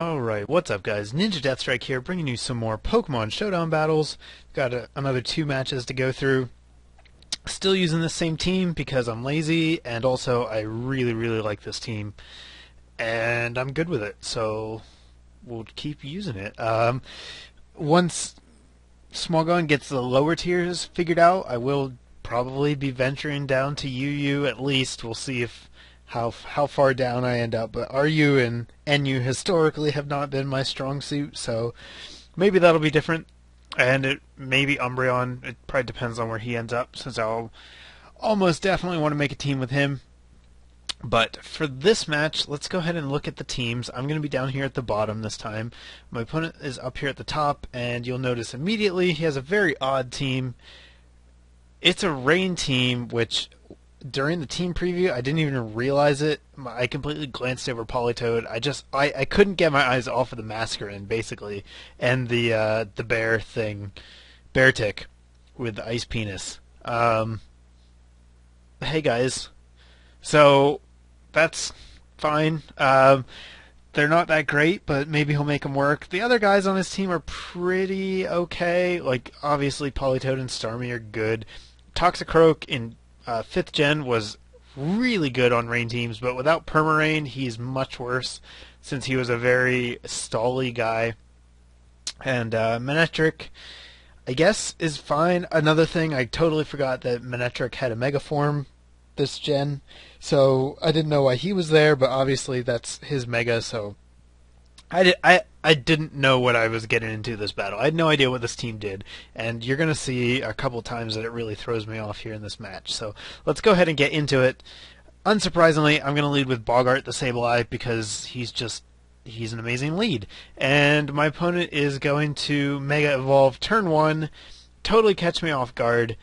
Alright, what's up guys? NinjaDeathStrike here, bringing you some more Pokemon Showdown battles. Got another 2 matches to go through. Still using the same team because I'm lazy, and also I really like this team. And I'm good with it, so we'll keep using it. Once Smogon gets the lower tiers figured out, I will probably be venturing down to UU at least. We'll see if how far down I end up, but RU and NU historically have not been my strong suit, so maybe that'll be different. And maybe Umbreon, it probably depends on where he ends up, since I'll almost definitely want to make a team with him. But for this match, let's go ahead and look at the teams. I'm going to be down here at the bottom this time. My opponent is up here at the top, and you'll notice immediately he has a very odd team. It's a rain team, which during the team preview I didn't even realize it. I completely glanced over Politoed. I couldn't get my eyes off of the Masquerain basically, and the bear thing, bear tick with the ice penis. Hey guys, so that's fine. They're not that great, but maybe he'll make them work. The other guys on his team are pretty okay. Like, obviously Politoed and Starmie are good. Toxicroak in 5th gen was really good on rain teams, but without Permarain, he's much worse, since he was a very stally guy. And Manectric, I guess, is fine. Another thing, I totally forgot that Manectric had a Mega Form this gen, so I didn't know why he was there, but obviously that's his Mega, so I didn't know what I was getting into this battle. I had no idea what this team did, and you're going to see a couple times that it really throws me off here in this match. So let's go ahead and get into it. Unsurprisingly, I'm going to lead with Bogart the Sableye because he's an amazing lead. And my opponent is going to Mega Evolve turn 1, totally catch me off guard,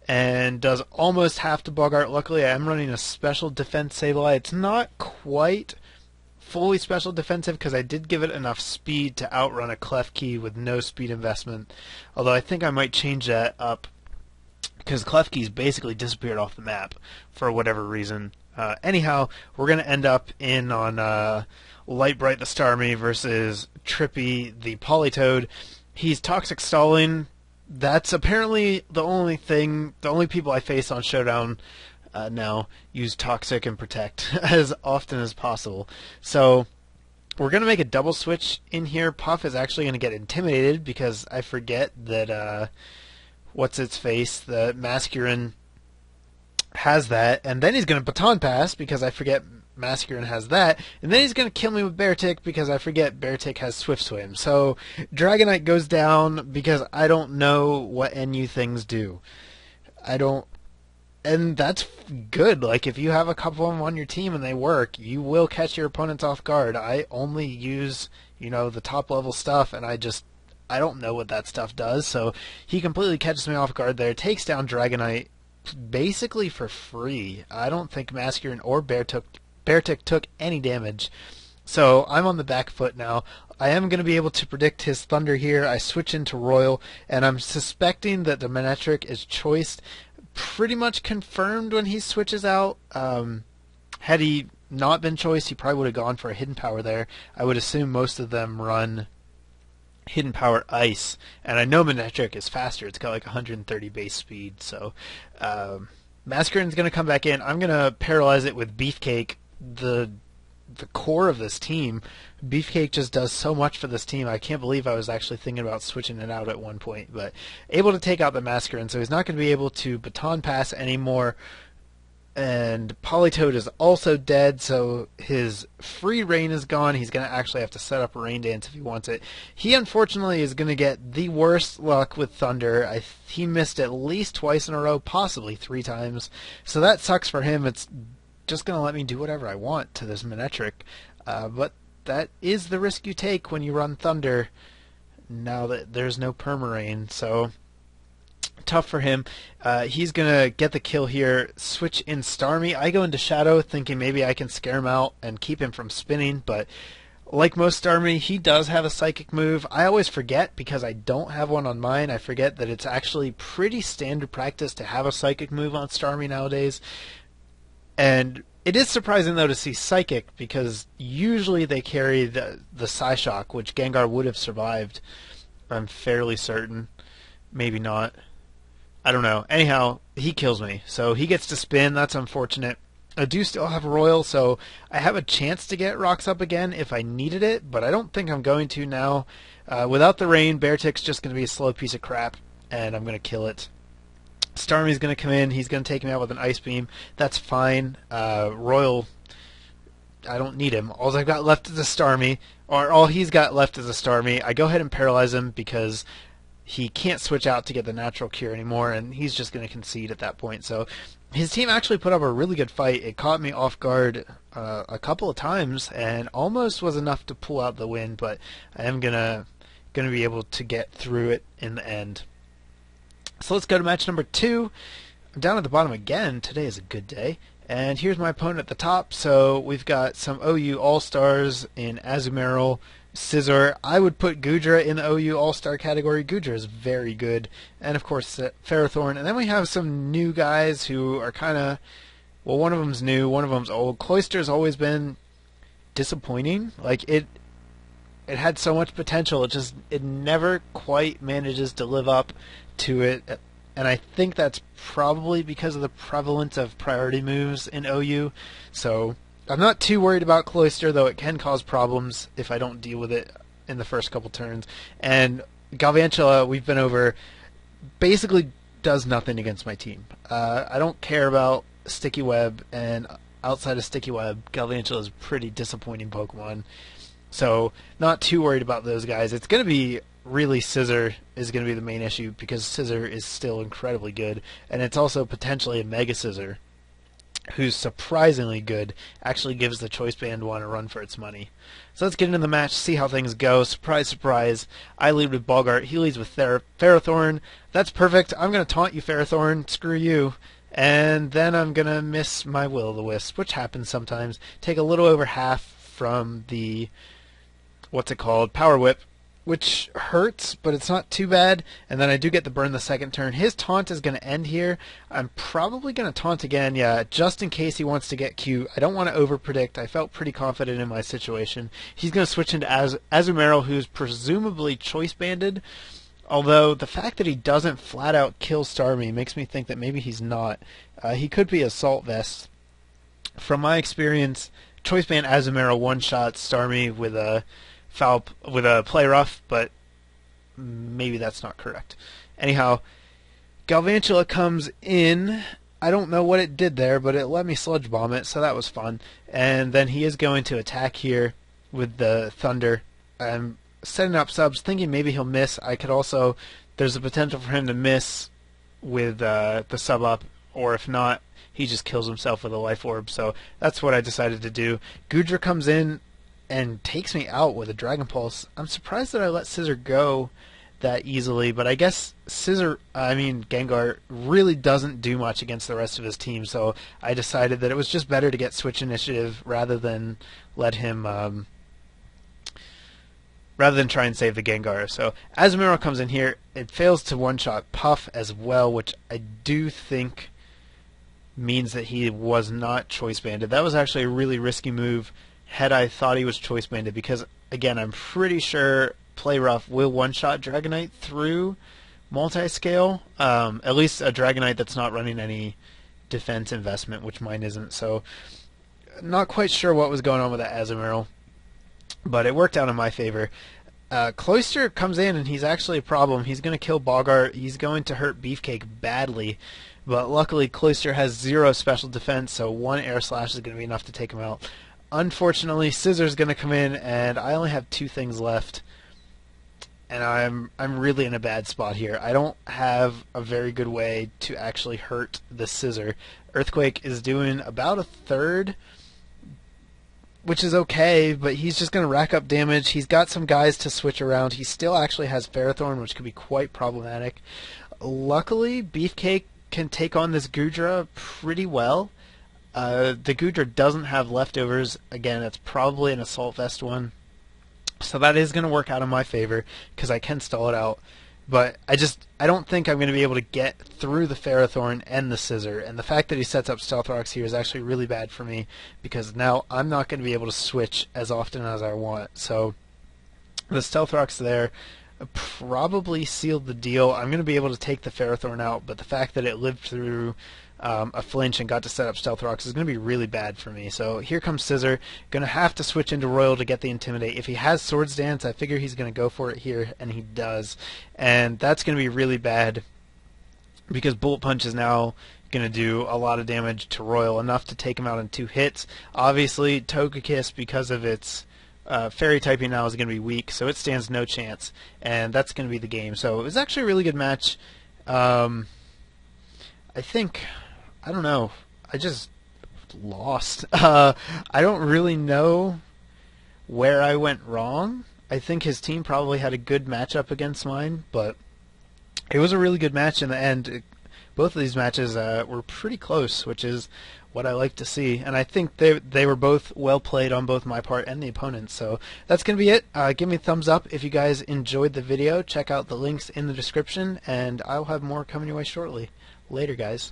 and does almost half to Bogart. Luckily, I am running a special defense Sableye. It's not quite fully special defensive because I did give it enough speed to outrun a Klefki with no speed investment, although I think I might change that up because Klefki's basically disappeared off the map for whatever reason. Anyhow, we're going to end up in on Lightbright the Starmie versus Trippy the Politoed. He's Toxic Stalling. That's apparently the only people I face on Showdown now use Toxic and Protect as often as possible. So we're going to make a double switch in here. Puff is actually going to get intimidated because I forget that what's-its-face, the Masquerain, has that, and then he's going to Baton Pass because I forget Masquerain has that, and then he's going to kill me with Beartick because I forget Beartick has Swift Swim. So Dragonite goes down because I don't know what NU things do. And that's good. Like, if you have a couple of them on your team and they work, you will catch your opponents off guard. I only use, the top level stuff, and I don't know what that stuff does. So he completely catches me off guard there, takes down Dragonite basically for free. I don't think Masquerain or Beartick took any damage. So I'm on the back foot now. I am going to be able to predict his Thunder here. I switch into Royal, and I'm suspecting that the Manectric is choiced. Pretty much confirmed when he switches out. Had he not been choiced, he probably would have gone for a Hidden Power there. I would assume most of them run Hidden Power Ice, and I know Manectric is faster. It's got like 130 base speed, so Masquerain's going to come back in. I'm going to paralyze it with Beefcake, the core of this team. Beefcake just does so much for this team. I can't believe I was actually thinking about switching it out at one point, but able to take out the Masquerain, so he's not going to be able to Baton Pass anymore. And Politoed is also dead, so his free rain is gone. He's going to actually have to set up a Rain Dance if he wants it. He unfortunately is going to get the worst luck with Thunder. He missed at least twice in a row, possibly 3 times. So that sucks for him. It's just going to let me do whatever I want to this Manectric. But that is the risk you take when you run Thunder, now that there's no Permarain. So tough for him. He's going to get the kill here, switch in Starmie. I go into Shadow thinking maybe I can scare him out and keep him from spinning, but like most Starmie, he does have a Psychic move. I always forget because I don't have one on mine. I forget that it's actually pretty standard practice to have a Psychic move on Starmie nowadays. And It is surprising though to see Psychic, because usually they carry the Psyshock, which Gengar would have survived. I'm fairly certain. Maybe not. I don't know. Anyhow, he kills me. So he gets to spin. That's unfortunate. I do still have Royal, so I have a chance to get Rocks up again if I needed it, but I don't think I'm going to now. Without the rain, Beartic's just going to be a slow piece of crap, and I'm going to kill it. Starmie's going to come in. He's going to take me out with an Ice Beam. That's fine. Royal, I don't need him. All I've got left is a Starmie, or all he's got left is a Starmie. I go ahead and paralyze him because he can't switch out to get the natural cure anymore, and he's just going to concede at that point. So his team actually put up a really good fight. It caught me off guard a couple of times, and almost was enough to pull out the win, but I am gonna be able to get through it in the end. So let's go to match number 2. I'm down at the bottom again. Today is a good day. And here's my opponent at the top. So we've got some OU All-Stars in Azumarill, Scizor. I would put Goodra in the OU All-Star category. Goodra is very good. And of course Ferrothorn. And then we have some new guys who are kind of, well, one of them's new, one of them's old. Cloyster's always been disappointing. Like it had so much potential. It never quite manages to live up to it. And I think that's probably because of the prevalence of priority moves in OU. So I'm not too worried about Cloyster, though it can cause problems if I don't deal with it in the first couple turns. And Galvantula, we've been over, basically does nothing against my team. I don't care about Sticky Web, and outside of Sticky Web, Galvantula is a pretty disappointing Pokemon. So not too worried about those guys. It's going to be really Scizor is going to be the main issue, because Scizor is still incredibly good, and it's also potentially a Mega Scizor, who's surprisingly good, actually gives the Choice Band one a run for its money. So let's get into the match, see how things go. Surprise, surprise. I lead with Bolgart. He leads with Ferrothorn. That's perfect. I'm going to taunt you, Ferrothorn. Screw you. And then I'm going to miss my Will-o'-the-Wisp, which happens sometimes. Take a little over half from the, what's it called, Power Whip, which hurts, but it's not too bad. And then I do get the burn the second turn. His taunt is going to end here. I'm probably going to taunt again, yeah, just in case he wants to get cute. I don't want to overpredict. I felt pretty confident in my situation. He's going to switch into Azumarill, who's presumably choice banded. Although the fact that he doesn't flat out kill Starmie makes me think that maybe he's not. He could be Assault Vest. From my experience, choice band Azumarill one-shot Starmie with a Play Rough, but maybe that's not correct. Anyhow, Galvantula comes in. I don't know what it did there, but it let me Sludge Bomb it, so that was fun. And then he is going to attack here with the Thunder. I'm setting up subs, thinking maybe he'll miss. I could also, there's a potential for him to miss with the sub up, or if not, he just kills himself with a Life Orb. So that's what I decided to do. Goodra comes in and takes me out with a Dragon Pulse. I'm surprised that I let Scizor go that easily, but I guess Gengar really doesn't do much against the rest of his team, so I decided that it was just better to get switch initiative rather than let him rather than try and save the Gengar. So Azumarill comes in here. It fails to one-shot Puff as well, which I do think means that he was not choice banded. That was actually a really risky move had I thought he was choice banded, because again, I'm pretty sure Play Rough will one-shot Dragonite through multi-scale, at least a Dragonite that's not running any defense investment, which mine isn't. So not quite sure what was going on with that Azumarill, but it worked out in my favor. Cloyster comes in and he's actually a problem. He's going to kill Bogart. He's going to hurt Beefcake badly, but luckily Cloyster has 0 special defense, so 1 Air Slash is going to be enough to take him out. Unfortunately, Scizor's going to come in, and I only have 2 things left, and I'm really in a bad spot here. I don't have a very good way to actually hurt the Scizor. Earthquake is doing about a third, which is okay, but he's just going to rack up damage. He's got some guys to switch around. He still actually has Ferrothorn, which could be quite problematic. Luckily, Beefcake can take on this Goodra pretty well. The Goodra doesn't have leftovers. Again, it's probably an Assault Vest one. So that is going to work out in my favor, because I can stall it out. But I don't think I'm going to be able to get through the Ferrothorn and the Scissor. And the fact that he sets up Stealth Rocks here is actually really bad for me, because now I'm not going to be able to switch as often as I want. So the Stealth Rocks there probably sealed the deal. I'm going to be able to take the Ferrothorn out, but the fact that it lived through a flinch and got to set up Stealth Rocks is going to be really bad for me. So here comes Scissor. Going to have to switch into Royal to get the Intimidate. If he has Swords Dance, I figure he's going to go for it here, and he does. And that's going to be really bad, because Bullet Punch is now going to do a lot of damage to Royal, enough to take him out in 2 hits. Obviously, Togekiss, because of its Fairy typing now, is going to be weak, so it stands no chance, and that's going to be the game. So it was actually a really good match. I think, I don't know, I just lost. I don't really know where I went wrong. I think his team probably had a good matchup against mine, but it was a really good match in the end. Both of these matches were pretty close, which is what I like to see. And I think they were both well played on both my part and the opponent's. So that's going to be it. Give me a thumbs up if you guys enjoyed the video. Check out the links in the description, and I'll have more coming your way shortly. Later, guys.